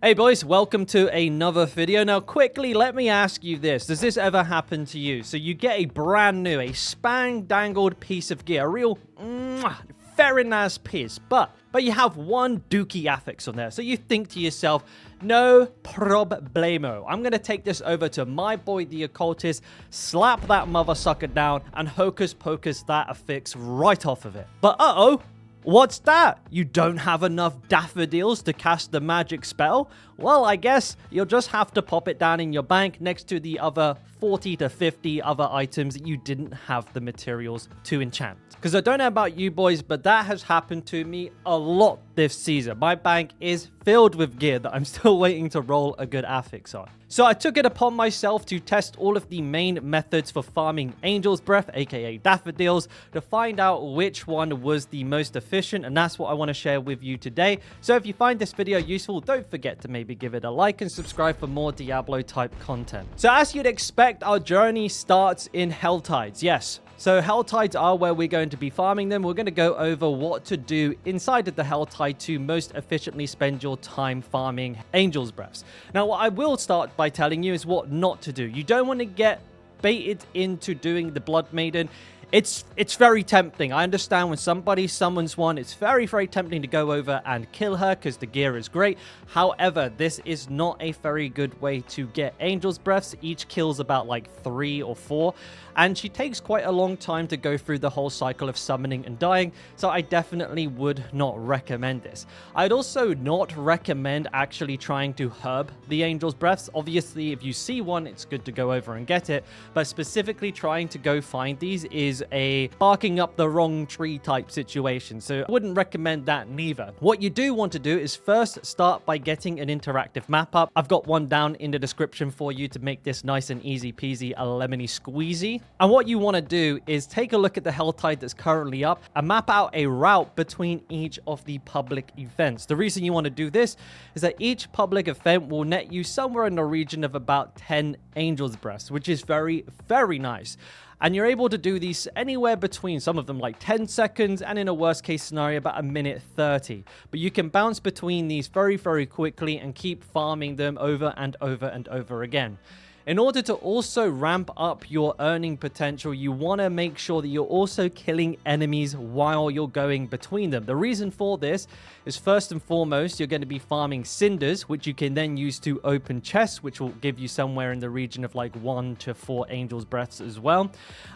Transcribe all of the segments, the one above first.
Hey boys, welcome to another video. Now quickly, let me ask you this. Does this ever happen to you? So you get a brand new, a spang-dangled piece of gear, a real very nice piece, but you have one dookie affix on there. So you think to yourself, no problemo. I'm going to take this over to my boy the occultist, slap that mother sucker down, and hocus pocus that affix right off of it. But uh-oh. What's that? You don't have enough daffodils to cast the magic spell? Well, I guess you'll just have to pop it down in your bank next to the other 40 to 50 other items that you didn't have the materials to enchant. Because I don't know about you boys, but that has happened to me a lot this season. My bank is filled with gear that I'm still waiting to roll a good affix on. So I took it upon myself to test all of the main methods for farming Angel's Breath, aka daffodils, to find out which one was the most efficient, and that's what I want to share with you today. So if you find this video useful, don't forget to maybe give it a like and subscribe for more Diablo type content. So as you'd expect, our journey starts in Helltides. Yes. So Helltides are where we're going to be farming them. We're going to go over what to do inside of the Helltide to most efficiently spend your time farming Angel's Breaths. Now, what I will start by telling you is what not to do. You don't want to get baited into doing the Blood Maiden. It's very tempting. I understand when somebody summons one, it's very, very tempting to go over and kill her because the gear is great. However, this is not a very good way to get Angel's Breaths. Each kills about like 3 or 4. And she takes quite a long time to go through the whole cycle of summoning and dying, so I definitely would not recommend this. I'd also not recommend actually trying to herb the Angel's Breaths. Obviously, if you see one, it's good to go over and get it, but specifically trying to go find these is a barking up the wrong tree type situation, so I wouldn't recommend that neither. What you do want to do is first start by getting an interactive map up. I've got one down in the description for you to make this nice and easy peasy, a lemony squeezy. And what you want to do is take a look at the Helltide that's currently up and map out a route between each of the public events. The reason you want to do this is that each public event will net you somewhere in the region of about 10 Angel's Breaths, which is very, very nice. And you're able to do these anywhere between, some of them like 10 seconds, and in a worst case scenario, about a minute 30. But you can bounce between these very, very quickly and keep farming them over and over and over again. In order to also ramp up your earning potential, you want to make sure that you're also killing enemies while you're going between them. The reason for this is first and foremost, you're going to be farming cinders, which you can then use to open chests, which will give you somewhere in the region of like 1 to 4 Angel's Breaths as well.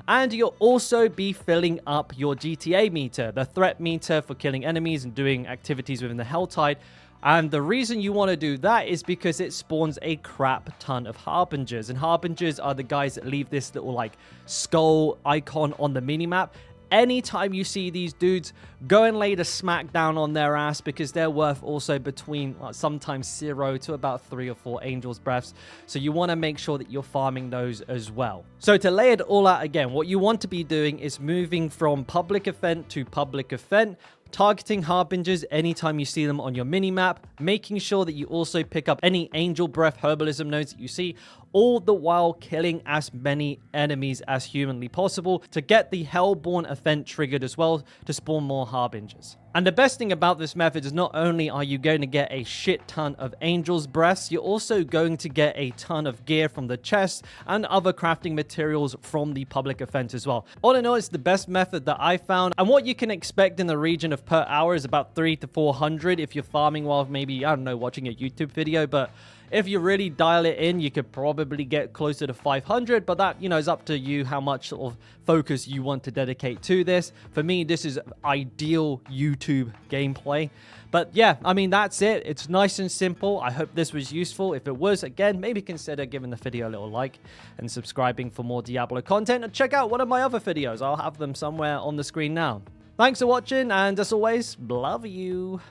And you'll also be filling up your GTA meter, the threat meter for killing enemies and doing activities within the Helltide. And the reason you want to do that is because it spawns a crap ton of Harbingers. And Harbingers are the guys that leave this little like skull icon on the minimap. Anytime you see these dudes, go and lay the smack down on their ass because they're worth also between sometimes 0 to about 3 or 4 Angel's Breaths. So you want to make sure that you're farming those as well. So to lay it all out again, what you want to be doing is moving from public event to public event, targeting Harbingers anytime you see them on your minimap, making sure that you also pick up any Angel Breath herbalism nodes that you see, all the while killing as many enemies as humanly possible to get the Hellborn event triggered as well to spawn more Harbingers. And the best thing about this method is not only are you going to get a shit ton of Angel's Breaths, you're also going to get a ton of gear from the chests and other crafting materials from the public event as well. All in all, it's the best method that I found, and what you can expect in the region of per hour is about 300 to 400 if you're farming while maybe, I don't know, watching a YouTube video, but if you really dial it in, you could probably get closer to 500, but that, is up to you how much sort of focus you want to dedicate to this. For me, this is ideal YouTube gameplay. But yeah, I mean, that's it. It's nice and simple. I hope this was useful. If it was, again, maybe consider giving the video a little like and subscribing for more Diablo content. And check out one of my other videos. I'll have them somewhere on the screen now. Thanks for watching, and as always, love you.